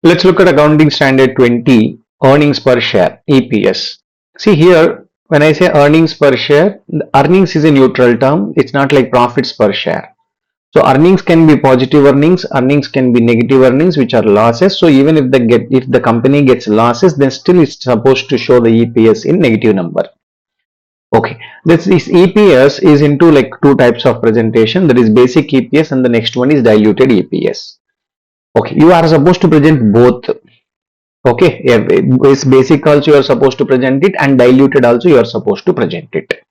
Let's look at accounting standard 20, earnings per share, EPS. See here, when I say earnings per share, the earnings is a neutral term. It's not like profits per share. So earnings can be positive earnings can be negative earnings, which are losses. So even if the company gets losses, then still it's supposed to show the EPS in negative number. Okay, this EPS is into like two types of presentation. There is basic EPS and the next one is diluted EPS. Okay, you are supposed to present both. Okay, yeah, it's basic also you are supposed to present it, and diluted also you are supposed to present it.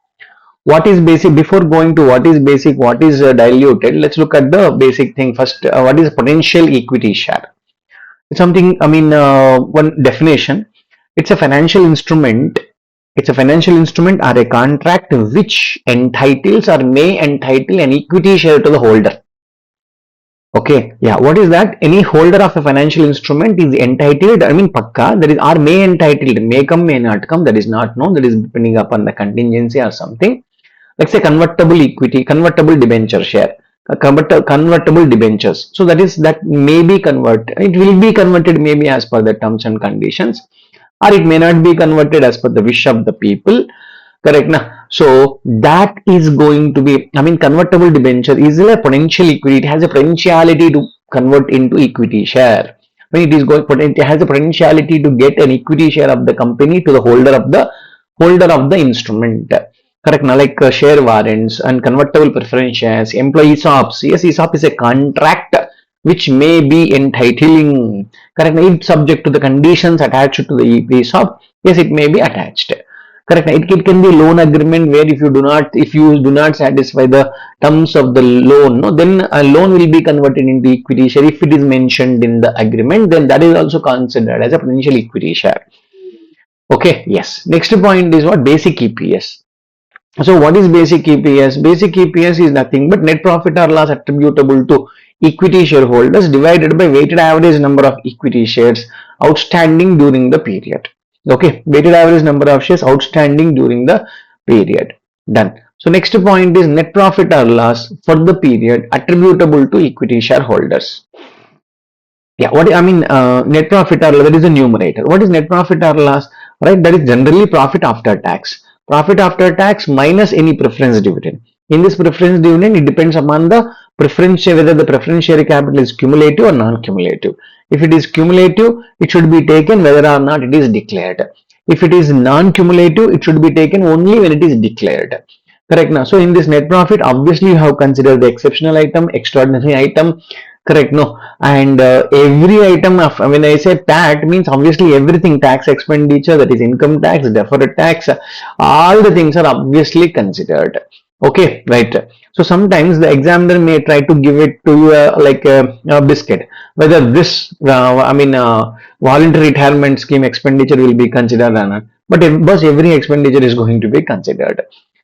What is basic? Before going to what is basic, what is diluted, let's look at the basic thing first. What is potential equity share? It's something, one definition. It's a financial instrument. It's a financial instrument or a contract which entitles or may entitle an equity share to the holder. Okay, yeah, what is that? Any holder of a financial instrument is entitled, pakka, that is, or may entitled, may come, may not come, that is not known, that is depending upon the contingency or something. Let's say convertible equity, convertible debenture share, convertible debentures. So that may be converted, it will be converted maybe as per the terms and conditions, or it may not be converted as per the wish of the people. Correct na? So that is going to be, convertible debenture is a potential equity. It has a potentiality to convert into equity share. When it has a potentiality to get an equity share of the company to the holder of the instrument. Correct na? Like share warrants and convertible preference shares, employee ESOPs. Yes, ESOP is a contract which may be entitling. Correct na? If subject to the conditions attached to the ESOP, yes, it may be attached. Correct. It can be loan agreement where if you do not satisfy the terms of the loan, no, then a loan will be converted into equity share. If it is mentioned in the agreement, then that is also considered as a potential equity share. Okay, yes. Next point is what? Basic EPS. So what is basic EPS? Basic EPS is nothing but net profit or loss attributable to equity shareholders divided by weighted average number of equity shares outstanding during the period. Okay, weighted average number of shares outstanding during the period. Done. So next point is net profit or loss for the period attributable to equity shareholders. Yeah, net profit or loss, that is a numerator. What is net profit or loss? Right, that is generally profit after tax. Profit after tax minus any preference dividend. In this preference dividend, it depends upon the preference share, whether the preference share capital is cumulative or non-cumulative. If it is cumulative, it should be taken whether or not it is declared. If it is non-cumulative, it should be taken only when it is declared. Correct now. So in this net profit, obviously you have considered the exceptional item, extraordinary item. Correct, no, and every item of, when I say PAT, means obviously everything, tax expenditure, that is income tax, deferred tax, all the things are obviously considered. Okay, right. So sometimes the examiner may try to give it to you like a biscuit, whether this voluntary retirement scheme expenditure will be considered or not. But every expenditure is going to be considered.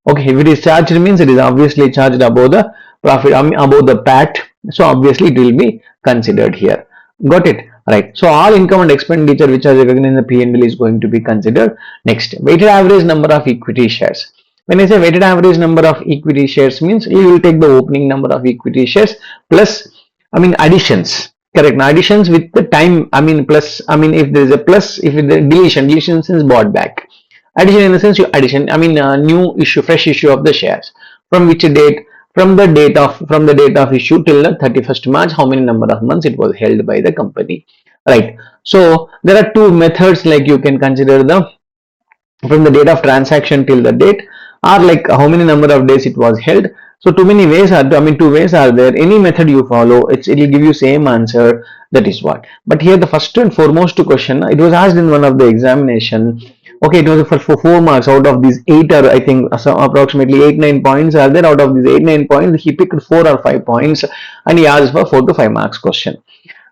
Okay, if it is charged, means it is obviously charged above the profit, above the PAT. So obviously it will be considered here. Got it? Right. So all income and expenditure which are recognized in the P&L is going to be considered. Next, weighted average number of equity shares. When I say weighted average number of equity shares, means you will take the opening number of equity shares plus, additions. Correct. Now additions with the time, plus, if there is a plus, if the deletion is bought back. Addition in the sense new issue, fresh issue of the shares. From which date? From the date of issue till the 31st March, how many number of months it was held by the company. Right. So there are two methods, like you can consider from the date of transaction till the date, or like how many number of days it was held. So two ways are there. Any method you follow, it will give you same answer. That is what. But here the first and foremost question, it was asked in one of the examination. Okay, it was for 4 marks out of these 8, or I think approximately 8-9 points are there. Out of these 8-9 points, he picked 4 or 5 points and he asked for 4 to 5 marks question.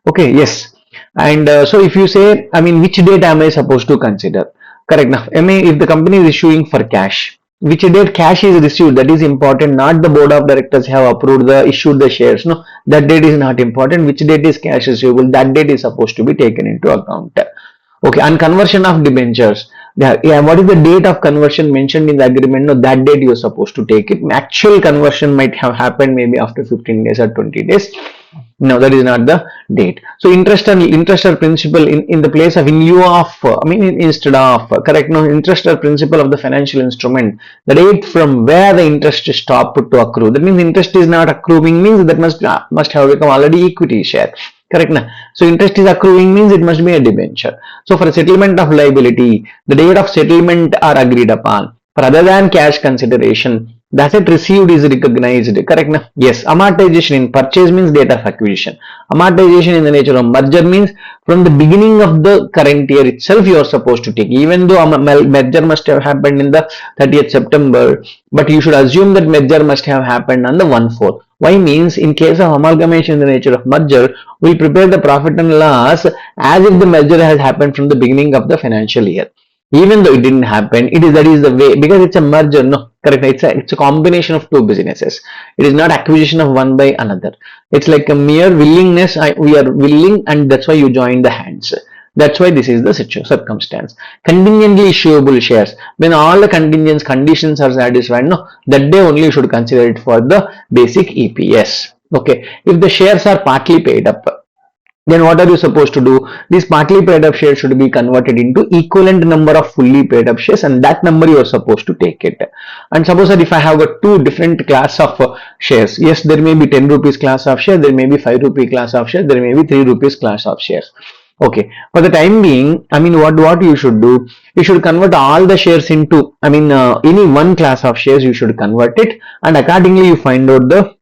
Okay, yes. And so if you say, which date am I supposed to consider? Correct. Now, if the company is issuing for cash, which date cash is received, that is important. Not the board of directors have issued the shares. No, that date is not important. Which date is cash receivable? That date is supposed to be taken into account. Okay, and conversion of debentures. Yeah, what is the date of conversion mentioned in the agreement? No, that date you are supposed to take it. Actual conversion might have happened maybe after 15 days or 20 days. No, that is not the date. So interest or principal in the place of in lieu of instead of correct. No, interest or principal of the financial instrument, the date from where the interest is stopped to accrue. That means interest is not accruing means that must have become already equity share. Correct na? So interest is accruing means it must be a debenture. So for settlement of liability, the date of settlement are agreed upon. For other than cash consideration, the asset received is recognized. Correct na? Yes. Amortization in purchase means date of acquisition. Amortization in the nature of merger means from the beginning of the current year itself you are supposed to take. Even though a merger must have happened in the 30th September, but you should assume that merger must have happened on the 1/4. Why means in case of amalgamation in the nature of merger, we prepare the profit and loss as if the merger has happened from the beginning of the financial year. Even though it didn't happen, that is the way, because it's a merger. No, correct. It's a combination of two businesses. It is not acquisition of one by another. It's like a mere willingness. We are willing, and that's why you join the hands. That's why this is the circumstance. Contingently issuable shares. When all the conditions are satisfied, no, that day only you should consider it for the basic EPS. Okay. If the shares are partly paid up, then what are you supposed to do? These partly paid up shares should be converted into equivalent number of fully paid up shares, and that number you are supposed to take it. And suppose that if I have got two different class of shares, yes, there may be 10 rupees class of share, there may be 5 rupee class of share, there may be 3 rupees class of shares. Okay, for the time being, what you should do, you should convert all the shares into, any one class of shares you should convert it, and accordingly you find out the,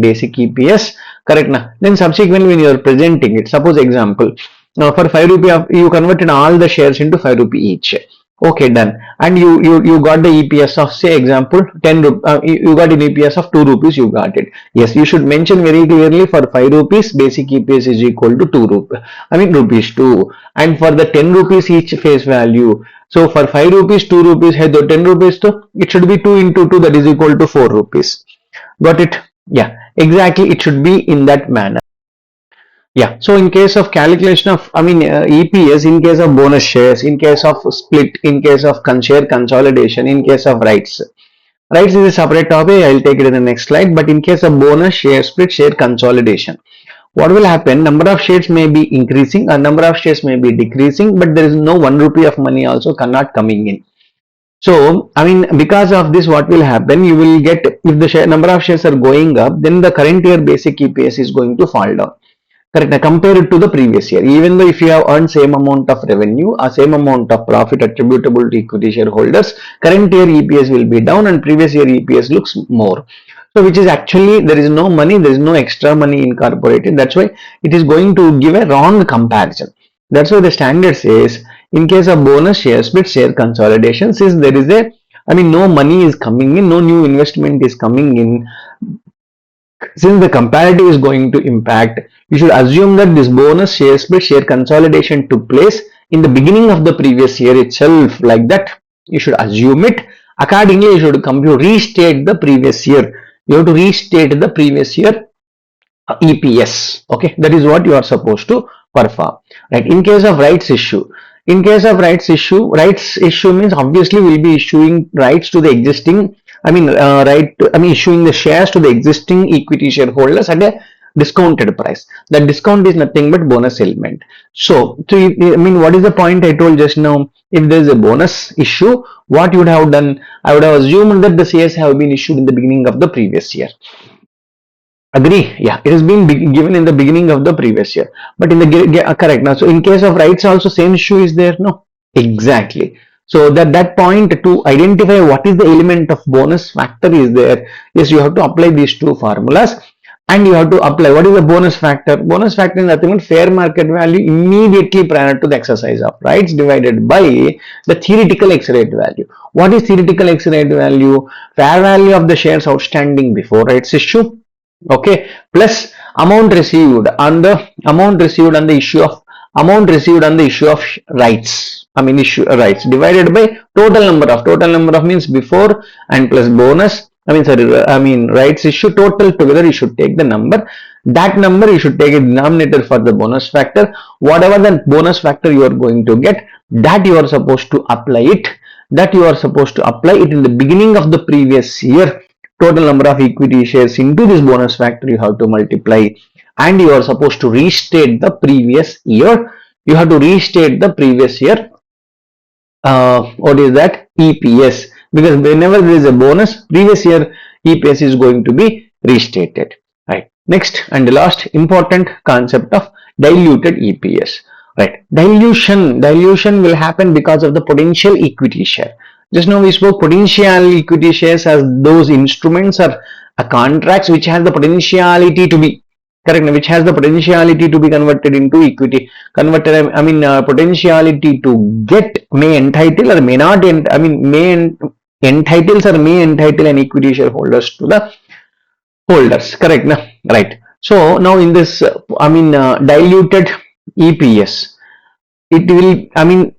basic EPS, correct na? Then subsequently when you are presenting it, suppose example, for 5 rupee, you converted all the shares into 5 rupee each. Okay, done. And you got the EPS of, say example, 10 you got an EPS of 2 rupees, you got it. Yes, you should mention very clearly for 5 rupees, basic EPS is equal to 2 rupees. Rupees 2. And for the 10 rupees each face value. So for 5 rupees, 2 rupees, hey, the 10 rupees, it should be 2 into 2, that is equal to 4 rupees. Got it? Yeah, exactly. It should be in that manner. Yeah, so in case of calculation of, EPS, in case of bonus shares, in case of split, in case of share consolidation, in case of rights. Rights is a separate topic, I'll take it in the next slide, but in case of bonus, share split, share consolidation, what will happen? Number of shares may be increasing, or number of shares may be decreasing, but there is no 1 rupee of money also cannot coming in. So, because of this, what will happen? You will get, if the number of shares are going up, then the current year basic EPS is going to fall down. Correct. Now compare it to the previous year. Even though if you have earned same amount of revenue or same amount of profit attributable to equity shareholders, current year EPS will be down and previous year EPS looks more. So which is actually, there is no money, there is no extra money incorporated. That's why it is going to give a wrong comparison. That's why the standard says in case of bonus share split share consolidation, since there is no money is coming in, no new investment is coming in, since the comparative is going to impact, you should assume that this bonus share split share consolidation took place in the beginning of the previous year itself. Like that, you should assume it. Accordingly, you should restate the previous year. You have to restate the previous year EPS. Okay, that is what you are supposed to perform. Right. In case of rights issue, rights issue means obviously we'll be issuing rights to the existing, issuing the shares to the existing equity shareholders at a discounted price. That discount is nothing but bonus element. So, what is the point I told just now? If there is a bonus issue, what you would have done? I would have assumed that the shares have been issued in the beginning of the previous year. Agree? Yeah, it has been given in the beginning of the previous year. But in the correct now. So in case of rights, also same issue is there. No, exactly. So that point to identify what is the element of bonus factor is there. Yes, you have to apply these two formulas, and you have to apply what is the bonus factor. Bonus factor is nothing but fair market value immediately prior to the exercise of rights divided by the theoretical ex-rate value. What is theoretical ex-rate value? Fair value of the shares outstanding before rights issue. Okay, plus amount received on the issue of rights. Rights divided by total number of means before and plus bonus. Rights issue total together. You should take the number. That number you should take a denominator for the bonus factor. Whatever the bonus factor you are going to get, that you are supposed to apply it. In the beginning of the previous year. Total number of equity shares into this bonus factor you have to multiply, and you are supposed to restate the previous year. You have to restate the previous year, what is that, EPS, because whenever there is a bonus, previous year EPS is going to be restated, right? Next and the last important concept of diluted EPS, right? Dilution will happen because of the potential equity share. Just now we spoke potential equity shares as those instruments or contracts which have the potentiality to be correct, which has the potentiality to be converted into equity, converted, I mean, potentiality to get, may entitle or may not, I mean, may entitles or may entitle an equity shareholders to the holders, correct, na? Right. So now in this, I mean, diluted EPS, it will, I mean,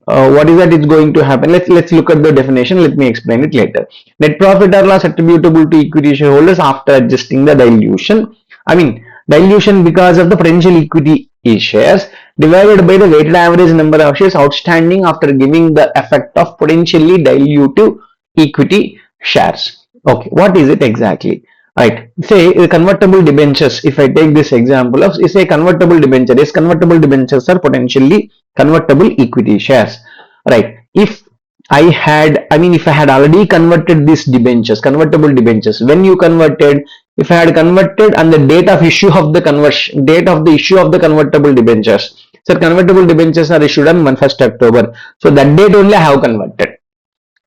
what is that, it's going to happen. Let's look at the definition. Let me explain it later. Net profit or loss attributable to equity shareholders after adjusting the dilution, I mean, dilution because of the potential equity shares divided by the weighted average number of shares outstanding after giving the effect of potentially dilutive equity shares. Okay, what is it exactly? Right, say convertible debentures. If I take this example of, say, convertible debenture, yes, convertible debentures are potentially convertible equity shares, right? If I had, I mean, if I had already converted these debentures, convertible debentures, when you converted, if I had converted on the date of issue of the conversion, date of the issue of the convertible debentures, so convertible debentures are issued on 1st October, so that date only I have converted.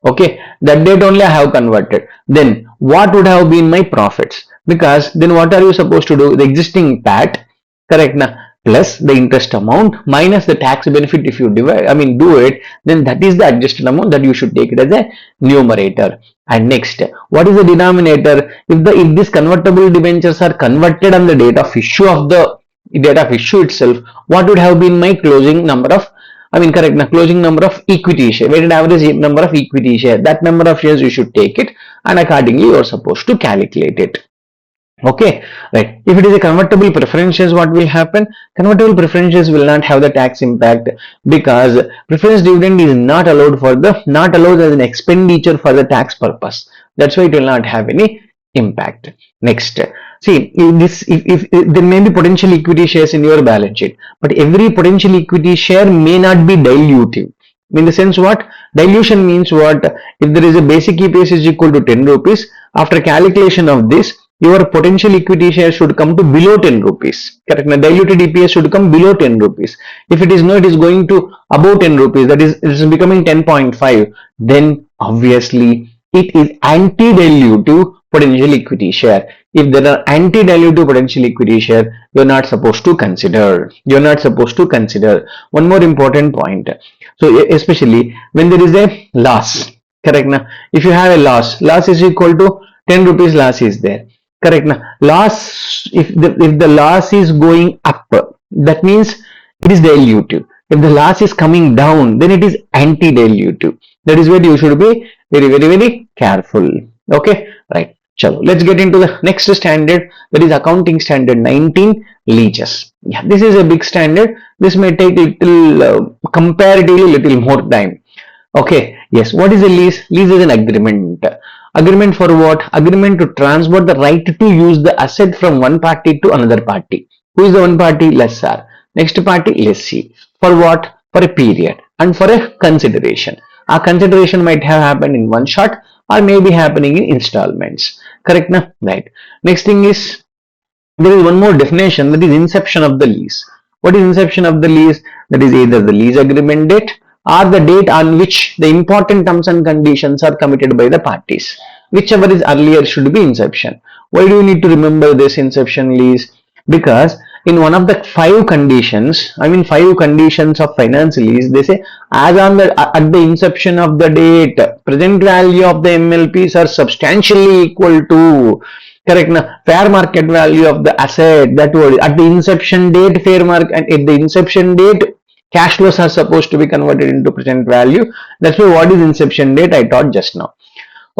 Okay, that date only I have converted. Then what would have been my profits? Because then what are you supposed to do? The existing PAT, correct, na, plus the interest amount minus the tax benefit. If you divide, I mean, do it, then that is the adjusted amount that you should take it as a numerator. And next, what is the denominator? If these convertible debentures are converted on the date of issue of the date of issue itself, what would have been my closing number of, I mean, correct, now closing number of equity share, weighted average number of equity share, that number of shares you should take it, and accordingly you are supposed to calculate it. Okay, right. If it is a convertible preference shares, what will happen? Convertible preference shares will not have the tax impact because preference dividend is not allowed as an expenditure for the tax purpose. That's why it will not have any impact. Next, see, if there may be potential equity shares in your balance sheet, but every potential equity share may not be dilutive. In the sense, what dilution means, what if there is a basic EPS is equal to 10 rupees, after calculation of this, your potential equity share should come to below 10 rupees. Correct. Now, diluted EPS should come below 10 rupees. If it is not, it is going to above 10 rupees, that is, it is becoming 10.5, then obviously it is anti-dilutive potential equity share. If there are anti-dilutive potential equity share, you're not supposed to consider. You're not supposed to consider. One more important point. So especially when there is a loss, correct? Now, if you have a loss is equal to 10 rupees loss is there. Correct. Now, loss, if the loss is going up, that means it is dilutive. If the loss is coming down, then it is anti-dilutive. That is where you should be very careful. Okay, right. Chalo, let's get into the next standard, that is accounting standard 19, leases. Yeah, this is a big standard. This may take little comparatively little more time. Okay, yes. What is a lease? Lease is an agreement. Agreement for what? Agreement to transfer the right to use the asset from one party to another party. Who is the one party? Lessor. Next party, lessee. For what? For a period and for a consideration. A consideration might have happened in one shot or may be happening in installments. Correct, na? Right. Next thing is, there is one more definition, that is inception of the lease. What is inception of the lease? That is either the lease agreement date or the date on which the important terms and conditions are committed by the parties. Whichever is earlier should be inception. Why do you need to remember this inception lease? Because in one of the five conditions, I mean 5 conditions of finance lease, they say as on the at the inception of the date, present value of the MLPs are substantially equal to, correct, na, fair market value of the asset. That word at the inception date, fair market, and at the inception date, cash flows are supposed to be converted into present value. That's why what is inception date I taught just now.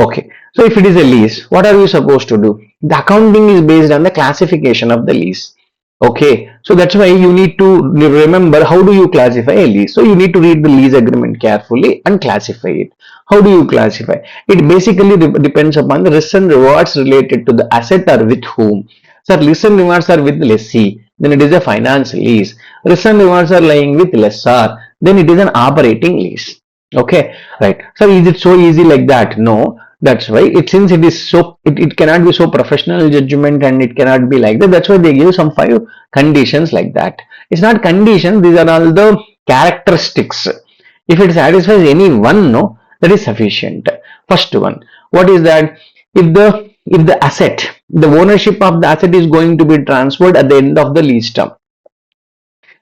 Okay, so if it is a lease, what are you supposed to do? The accounting is based on the classification of the lease. Okay, so that's why you need to remember how do you classify a lease. So you need to read the lease agreement carefully and classify it. How do you classify? It basically depends upon the risks and rewards related to the asset or with whom. Sir, risk and rewards are with lessee, then it is a finance lease. Risk and rewards are lying with lessor, then it is an operating lease. Okay, right. So is it so easy like that? No. That's why it, since it is so, it cannot be so professional judgment and it cannot be like that. That's why they give some 5 conditions like that. It's not condition, these are all the characteristics. If it satisfies any one, no, that is sufficient. First one, what is that? If the asset, the ownership of the asset is going to be transferred at the end of the lease term,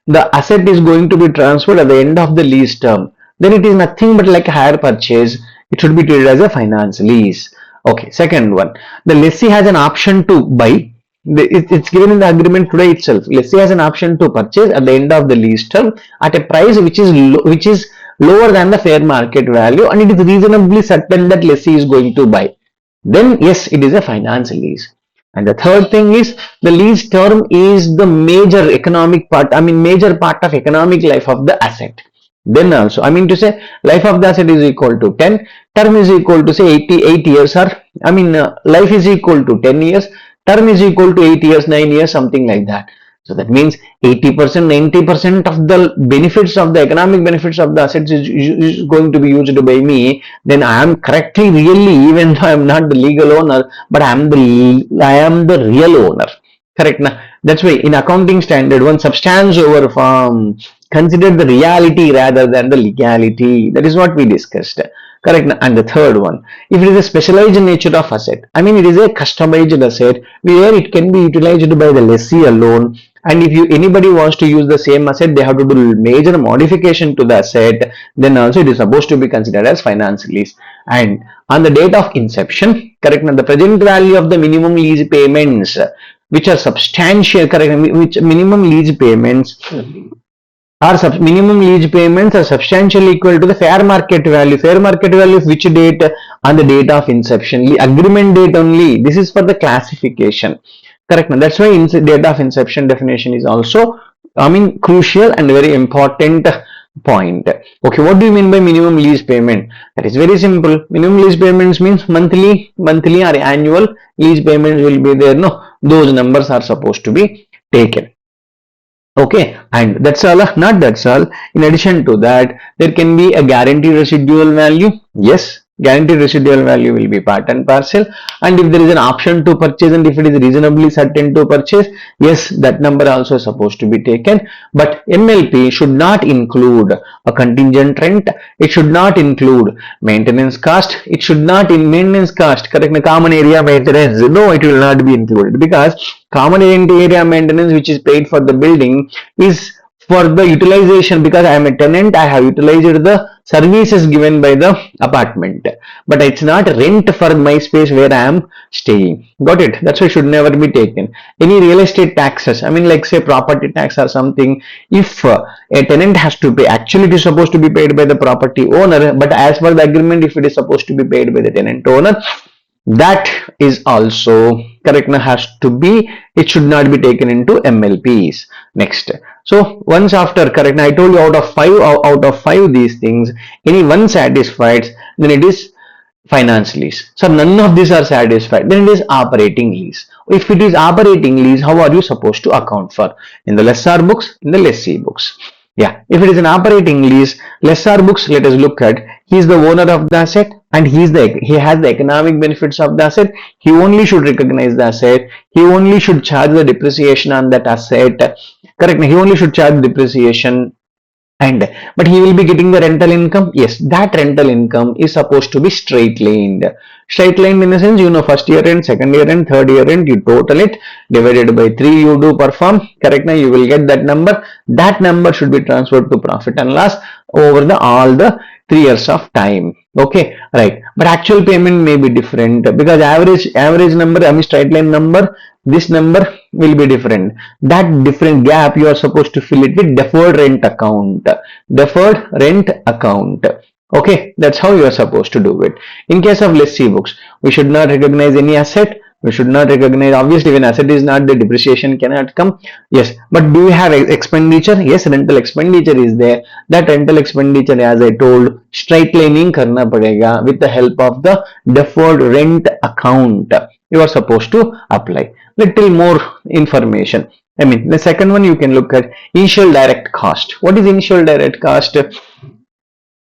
the asset is going to be transferred at the end of the lease term, then it is nothing but like a hire purchase. It should be treated as a finance lease. Okay, second one, the lessee has an option to buy. It's given in the agreement today itself. Lessee has an option to purchase at the end of the lease term at a price which is lower than the fair market value, and it is reasonably certain that lessee is going to buy. Then yes, it is a finance lease. And the third thing is the lease term is the major economic part, I mean major part of economic life of the asset. Then also, I mean to say life of the asset is equal to 10, term is equal to say 88 years, or I mean life is equal to 10 years, term is equal to 8 years, 9 years, something like that. So that means 80%, 90% of the benefits of the economic benefits of the assets is going to be used by me. Then I am correctly really, even though I am not the legal owner, but I am the real owner. Correct na? That's why in accounting standard, one substance over form, consider the reality rather than the legality. That is what we discussed. Correct. And the third one, if it is a specialized nature of asset, I mean it is a customized asset where it can be utilized by the lessee alone, and if anybody wants to use the same asset, they have to do major modification to the asset, then also it is supposed to be considered as finance lease. And on the date of inception, correct, now the present value of the minimum lease payments, which are substantial, correct, which minimum lease payments minimum lease payments are substantially equal to the fair market value. Fair market value of which date? On the date of inception. The agreement date only. This is for the classification. Correct. That's why date of inception definition is also, I mean, crucial and very important point. Okay, what do you mean by minimum lease payment? That is very simple. Minimum lease payments means monthly or annual lease payments will be there. No, those numbers are supposed to be taken. Okay, and that's all. Not that's all. In addition to that, there can be a guaranteed residual value. Yes, guaranteed residual value will be part and parcel. And if there is an option to purchase, and if it is reasonably certain to purchase, yes, that number also is supposed to be taken. But MLP should not include a contingent rent. It should not include maintenance cost. It should not in maintenance cost. Correct? Common area maintenance. No, it will not be included, because common area maintenance which is paid for the building is for the utilization, because I am a tenant, I have utilized the services given by the apartment, but it's not rent for my space where I am staying. Got it? That's why it should never be taken. Any real estate taxes, I mean like say property tax or something, if a tenant has to pay, actually it is supposed to be paid by the property owner, but as per the agreement, if it is supposed to be paid by the tenant owner, that is also correct, has to be, it should not be taken into MLPs. Next, so once after, correct, I told you out of five these things, any one satisfied, then it is finance lease. So none of these are satisfied, then it is operating lease. If it is operating lease, how are you supposed to account for? In the lessor books, in the lessee books. Yeah, if it is an operating lease, lessor books, let us look at, he is the owner of the asset and he has the economic benefits of the asset. He only should recognize the asset. He only should charge the depreciation on that asset. Correct? He only should charge depreciation, but he will be getting the rental income. Yes, that rental income is supposed to be straight lined. Straight lined in the sense, first year rent, second year rent, third year rent, you total it, divided by 3, you do perform. Correct? Now you will get that number. That number should be transferred to profit and loss over all the 3 years of time. Okay, right. But actual payment may be different, because average number, I mean straight line number, this number will be different. That different gap you are supposed to fill it with deferred rent account. Deferred rent account. Okay, that's how you are supposed to do it. In case of lessee books, we should not recognize any asset. We should not recognize, obviously when asset is not, the depreciation cannot come. Yes, but do we have expenditure? Yes, rental expenditure is there. That rental expenditure, as I told, straight lining karna padega with the help of the deferred rent account. You are supposed to apply. little more information. I mean, the second one you can look at initial direct cost. What is initial direct cost?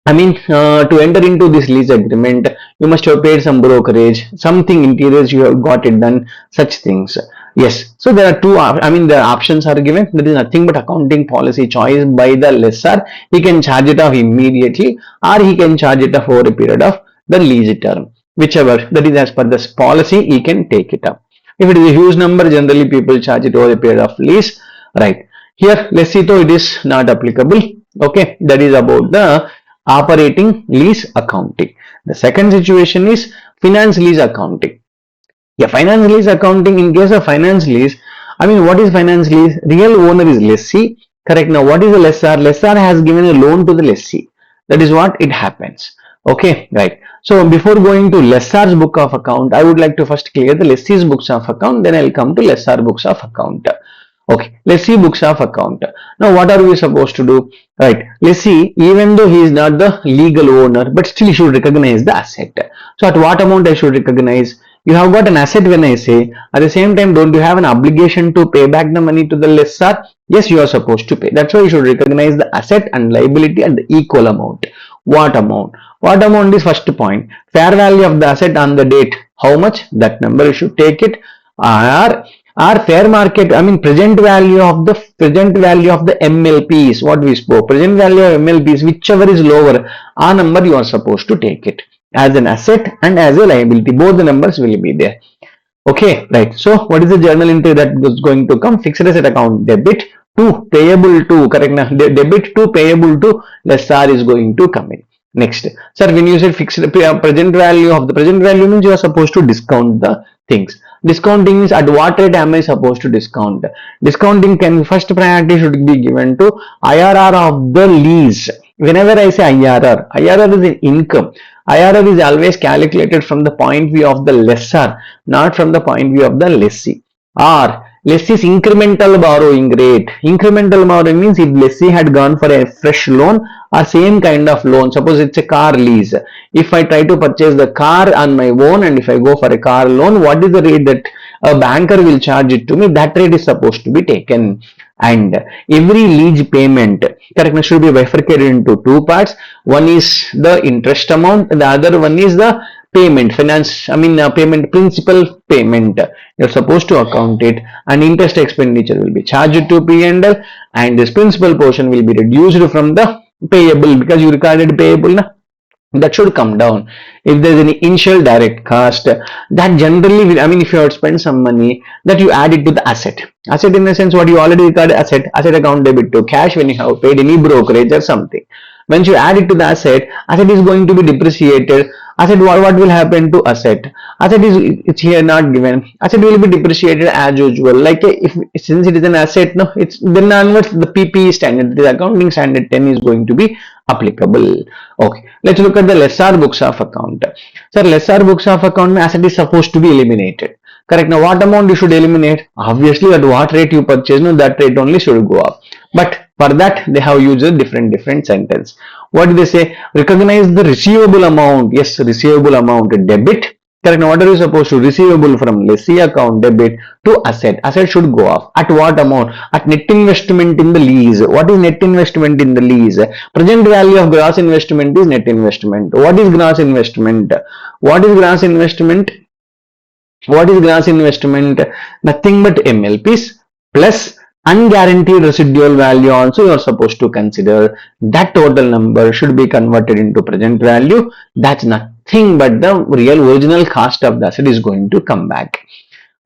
I mean, to enter into this lease agreement, you must have paid some brokerage, something interiors you have got it done, such things. Yes, so there are two, I mean, the options are given. There is nothing but accounting policy choice by the lessor. He can charge it off immediately or he can charge it off over a period of the lease term. Whichever, that is as per this policy, he can take it up. If it is a huge number, generally people charge it over a period of lease, right? Here, let's see though it is not applicable. Okay, that is about the operating lease accounting. The second situation is finance lease accounting. Yeah, finance lease accounting, in case of finance lease, I mean, what is finance lease? Real owner is lessee. Correct. Now, what is the lessor? Lessor has given a loan to the lessee. That is what it happens. Okay, right. So, before going to lessor's book of account, I would like to first clear the lessee's books of account, then I'll come to lessor books of account. Okay, let's see books of account. Now, what are we supposed to do? Right, let's see, even though he is not the legal owner, but still he should recognize the asset. So, at what amount I should recognize? You have got an asset when I say, at the same time, don't you have an obligation to pay back the money to the lessor? Yes, you are supposed to pay. That's why you should recognize the asset and liability at the equal amount. What amount? What amount is first point. Fair value of the asset on the date. How much? That number you should take it. Or fair market, I mean present value of the MLPs, what we spoke. Present value of MLPs, whichever is lower, our number you are supposed to take it as an asset and as a liability. Both the numbers will be there. Okay, right. So what is the journal entry that is going to come? Fixed asset account debit to payable to, correct now, debit to payable to lessor is going to come in. Next, sir, when you said fixed present value of the present value means you are supposed to discount the things. Discounting means at what rate am I supposed to discount? Discounting can first priority should be given to IRR of the lease. Whenever I say IRR, IRR is an income. IRR is always calculated from the point of view of the lessor, not from the point of view of the lessee. Or lessee's incremental borrowing rate. Incremental borrowing means if lessee had gone for a fresh loan or same kind of loan, suppose it's a car lease. If I try to purchase the car on my own and if I go for a car loan, what is the rate that a banker will charge it to me? That rate is supposed to be taken. And every lease payment, correct, should be bifurcated into two parts. One is the interest amount, the other one is the payment, payment, principal payment. You're supposed to account it, and interest expenditure will be charged to P&L, and this principal portion will be reduced from the payable because you recorded payable. That should come down. If there's any initial direct cost, that generally, I mean, if you have spent some money, that you add it to the asset. Asset in the sense what you already recorded asset account debit to cash when you have paid any brokerage or something. Once you add it to the asset is going to be depreciated. Asset, what will happen to asset? Asset is, it's here not given. Asset will be depreciated as usual. Like if since it is an asset, no, it's then onwards the PPE standard, the accounting standard 10 is going to be applicable. Okay, let's look at the lessor books of account. Sir, lessor books of account, asset is supposed to be eliminated. Correct. Now, what amount you should eliminate? Obviously, at what rate you purchase, no, that rate only should go up. But for that, they have used a different sentence. What do they say? Recognize the receivable amount. Yes, receivable amount debit. Correct. Now, what are you supposed to? Receivable from lessee account debit to asset. Asset should go off. At what amount? At net investment in the lease. What is net investment in the lease? Present value of gross investment is net investment. What is gross investment? What is gross investment? What is gross investment? Nothing but MLPs plus unguaranteed residual value also you are supposed to consider. That total number should be converted into present value. That's nothing but the real original cost of the asset is going to come back.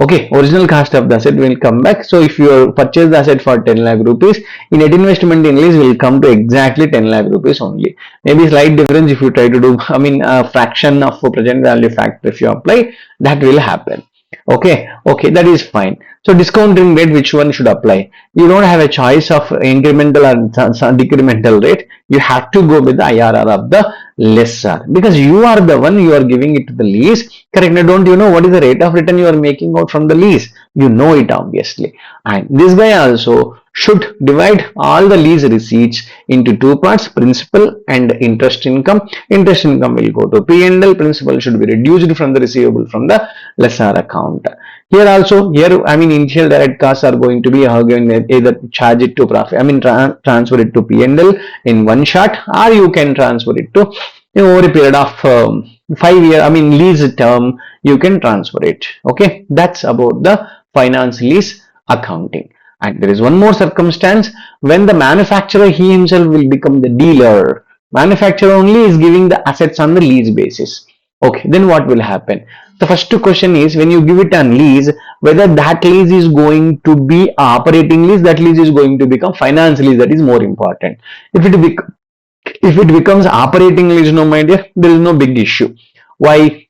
Okay, original cost of the asset will come back. So if you purchase the asset for 10 lakh rupees, in net investment in lease will come to exactly 10 lakh rupees only. Maybe slight difference if you try to do, a fraction of present value factor if you apply, that will happen. Okay, that is fine. So discounting rate, which one should apply? You don't have a choice of incremental or decremental rate. You have to go with the IRR of the lessor because you are the one, you are giving it to the lease. Correct? Now, don't you know what is the rate of return you are making out from the lease? You know it obviously. And this guy also should divide all the lease receipts into two parts, principal and interest income. Interest income will go to P&L, principal should be reduced from the receivable from the lessor account. Here also, here I mean initial direct costs are going to be going either charge it to profit, I mean transfer it to P&L in one shot, or you can transfer it to over a period of 5 year, I mean lease term, you can transfer it. Okay, that's about the finance lease accounting. And there is one more circumstance when the manufacturer he himself will become the dealer. Manufacturer only is giving the assets on the lease basis. Okay, then what will happen? The first question is when you give it on lease, whether that lease is going to be operating lease, that lease is going to become finance lease. That is more important. If it becomes operating lease, no my dear, there is no big issue. Why?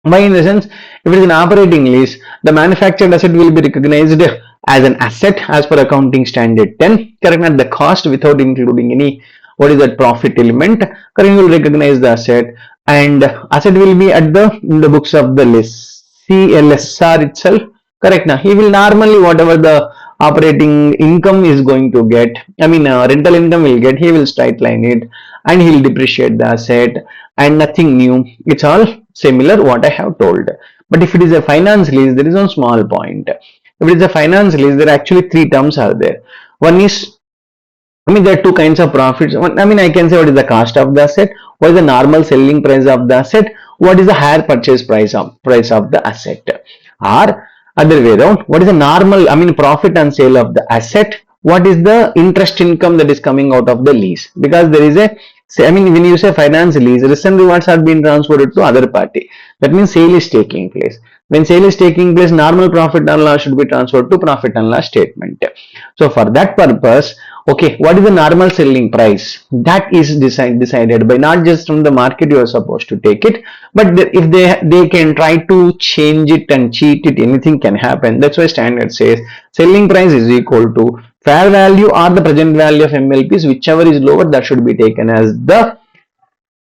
Why in the sense, if it is an operating lease, the manufactured asset will be recognized as an asset as per accounting standard 10, correct, at the cost without including any, what is that, profit element, correct, you will recognize the asset, and asset will be at the in the books of the lessor itself, correct. Now he will normally whatever the operating income is going to get, I mean rental income will get, he will straight line it and he will depreciate the asset and nothing new. It's all similar what I have told. But if it is a finance lease, there is one small point. If it is a finance lease, there are actually three terms are there. One is, I mean, there are two kinds of profits. I mean, I can say what is the cost of the asset, what is the normal selling price of the asset, what is the higher purchase price of the asset, or other way around, what is the normal, I mean, profit on sale of the asset, what is the interest income that is coming out of the lease. Because there is a, I mean, when you say finance lease, risk and rewards are being transferred to other party. That means sale is taking place. When sale is taking place, normal profit and loss should be transferred to profit and loss statement. So for that purpose, okay, what is the normal selling price? That is decided by not just from the market you are supposed to take it, but if they can try to change it and cheat it, anything can happen. That's why standard says selling price is equal to fair value or the present value of MLPs, whichever is lower, that should be taken as the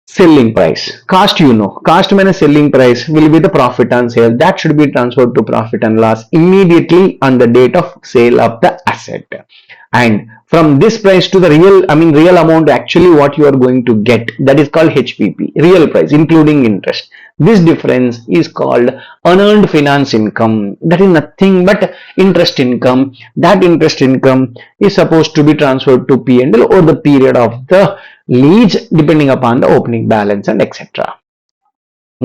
selling price. Cost, you know, cost minus selling price will be the profit on sale. That should be transferred to profit and loss immediately on the date of sale of the asset. And from this price to the real, I mean real amount, actually what you are going to get, that is called HPP, real price including interest. This difference is called unearned finance income. That is nothing but interest income. That interest income is supposed to be transferred to P&L over the period of the lease depending upon the opening balance and etc.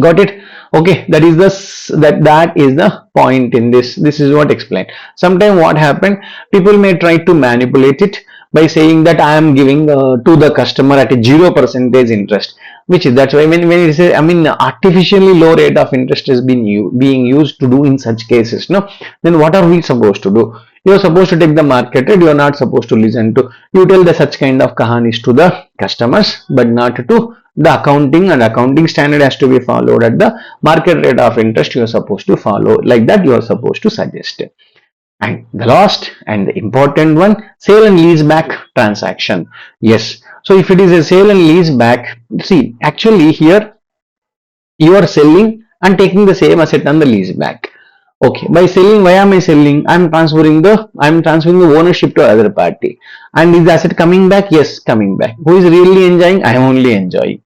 Got it? Okay, that is the point in this is what explained. Sometimes what happened, people may try to manipulate it by saying that I am giving to the customer at a 0% interest, which is, that's why when it says, I mean artificially low rate of interest is being used to do in such cases, no, then what are we supposed to do? You are supposed to take the market rate, you are not supposed to listen to, you tell the such kind of kahanis to the customers, but not to the accounting, and accounting standard has to be followed at the market rate of interest you are supposed to follow, like that you are supposed to suggest. And the last and the important one, sale and lease back transaction. Yes, so if it is a sale and lease back, see, actually here you are selling and taking the same asset on the lease back. Okay, by selling, why am I selling? I'm transferring the ownership to other party. And is the asset coming back? Yes, coming back. Who is really enjoying? I am only enjoying.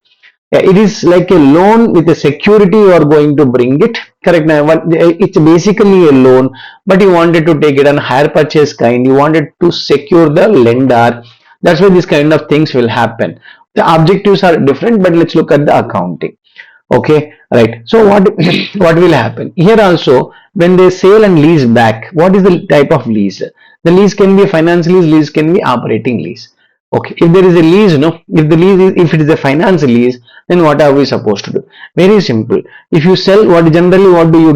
Yeah, it is like a loan with a security you are going to bring it. Correct. Now, it's basically a loan, but you wanted to take it on hire purchase kind. You wanted to secure the lender. That's why this kind of things will happen. The objectives are different, but let's look at the accounting. Okay, right. So what what will happen here also when they sale and lease back? What is the type of lease? The lease can be a finance lease can be operating lease. Okay, if there is a lease, no, if it is a finance lease, then what are we supposed to do? Very simple. If you sell, what do? You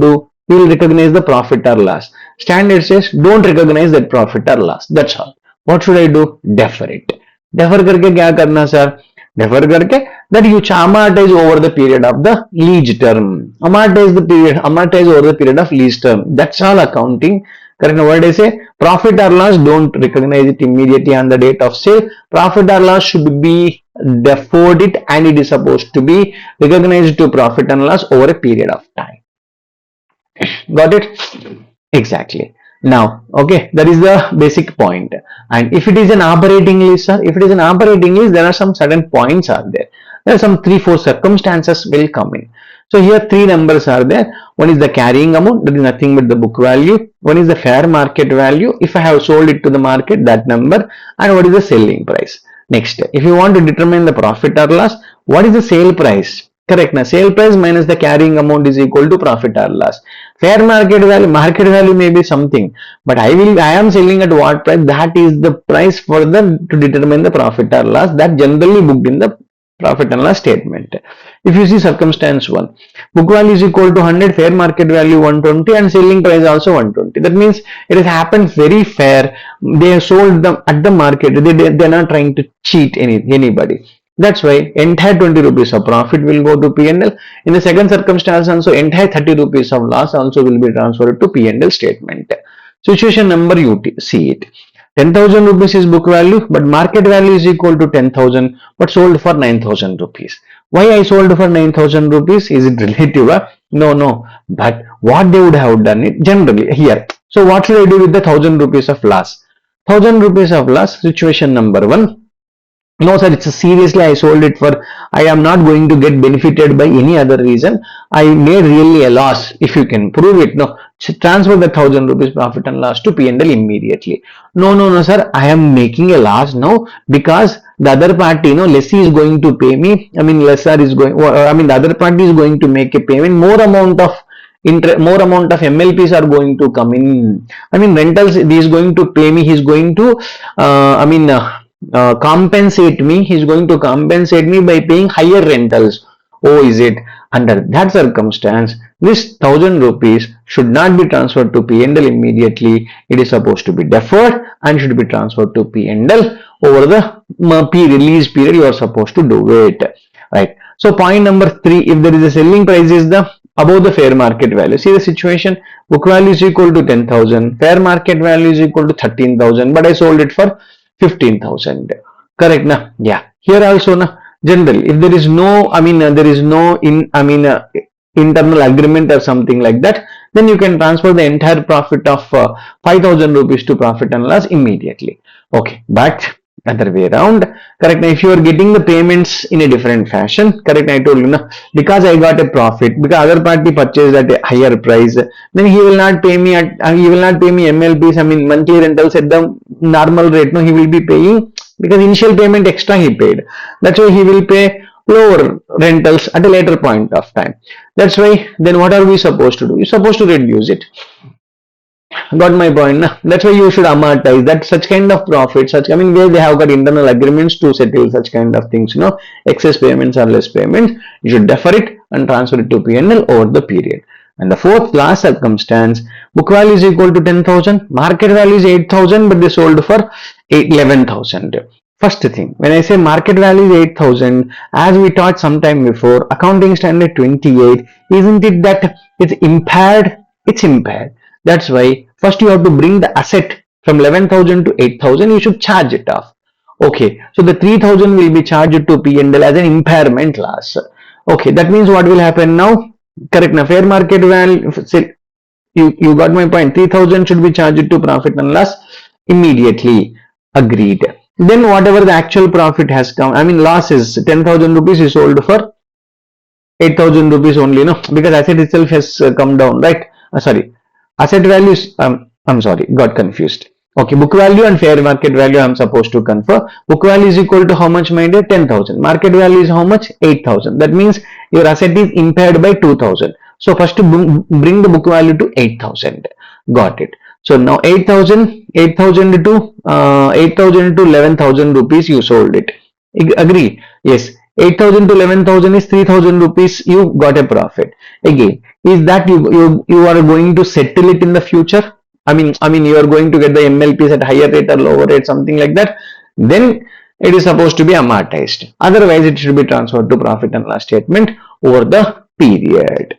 will recognize the profit or loss. Standard says don't recognize that profit or loss. That's all. What should I do? Defer it. Defer करके क्या करना sir? Defer करके that you amortize over the period of the lease term. Amortize over the period of lease term. That's all accounting. Correct. What I say? Profit or loss, don't recognize it immediately on the date of sale. Profit or loss should be deferred it, and it is supposed to be recognized to profit and loss over a period of time. Got it? Exactly. Now, okay, that is the basic point. And if it is an operating lease, sir, if it is an operating lease, there are some certain points are there. There are some 3-4 circumstances will come in. So here three numbers are there. One is the carrying amount, that is nothing but the book value. One is the fair market value, if I have sold it to the market, that number, and what is the selling price. Next, if you want to determine the profit or loss, what is the sale price? Correct. Now, sale price minus the carrying amount is equal to profit or loss. Fair market value may be something, but I am selling at what price? That is the price for the to determine the profit or loss, that generally booked in the profit and loss statement. If you see circumstance 1, book value is equal to 100, fair market value 120, and selling price also 120. That means it has happened very fair. They have sold them at the market. They are not trying to cheat anybody. That's why entire 20 rupees of profit will go to P&L. In the second circumstance also, entire 30 rupees of loss also will be transferred to P&L statement. Situation number you see it. 10,000 rupees is book value, but market value is equal to 10,000, but sold for 9,000 rupees. Why I sold for 9,000 rupees? Is it relative? No. But what they would have done it generally here. So what should I do with the 1,000 rupees of loss? 1,000 rupees of loss, situation number 1. No sir, it's seriously I sold it for, I am not going to get benefited by any other reason. I made really a loss. If you can prove it, no, transfer the 1,000 rupees profit and loss to P&L immediately. No sir, I am making a loss now because the other party, lessee is going to pay me. Lessor is going, the other party is going to make a payment. More amount of MLPs are going to come in. Rentals, he is going to pay me. He's going to, compensate me. He's going to compensate me by paying higher rentals. Oh, is it? Under that circumstance, this 1,000 rupees should not be transferred to P&L immediately. It is supposed to be deferred and should be transferred to P&L over the release period. You are supposed to do it, right? So point number 3, if there is a selling price is the above the fair market value. See the situation, book value is equal to 10,000, fair market value is equal to 13,000, but I sold it for 15,000. Correct na? Yeah. Here also na, generally if there is no internal agreement or something like that, then you can transfer the entire profit of 5,000 rupees to profit and loss immediately. Okay, but other way around, correct. Now if you are getting the payments in a different fashion, correct, I told you na, because I got a profit, because other party purchased at a higher price, then he will not pay me MLPs, monthly rentals at the normal rate. No, he will be paying, because initial payment extra he paid. That's why he will pay lower rentals at a later point of time. That's why then what are we supposed to do? You're supposed to reduce it. Got my point? That's why you should amortize that such kind of profit, where they have got internal agreements to settle such kind of things, excess payments or less payments, you should defer it and transfer it to P&L over the period. And the fourth last circumstance, book value is equal to 10,000, market value is 8,000, but they sold for 11,000. First thing, when I say market value is 8,000, as we taught sometime before, accounting standard 28, isn't it that it's impaired? It's impaired. That's why first you have to bring the asset from 11,000 to 8,000, you should charge it off. Okay, so the 3,000 will be charged to P&L as an impairment loss. Okay, that means what will happen now? Correct, now fair market value, you got my point, 3,000 should be charged to profit and loss immediately. Agreed. Then whatever the actual profit has come, loss is 10,000 rupees is sold for 8,000 rupees only, because asset itself has come down, right? Asset values, got confused. Okay, book value and fair market value I'm supposed to confer. Book value is equal to how much, my dear? 10,000. Market value is how much? 8,000. That means your asset is impaired by 2,000. So first to bring the book value to 8,000. Got it. So now 8,000 to 11,000 rupees you sold it. Agree? Yes. 8,000 to 11,000 is 3,000 rupees you got a profit. Again, is that you are going to settle it in the future? You are going to get the MLPs at higher rate or lower rate, something like that. Then it is supposed to be amortized. Otherwise, it should be transferred to profit and loss statement over the period.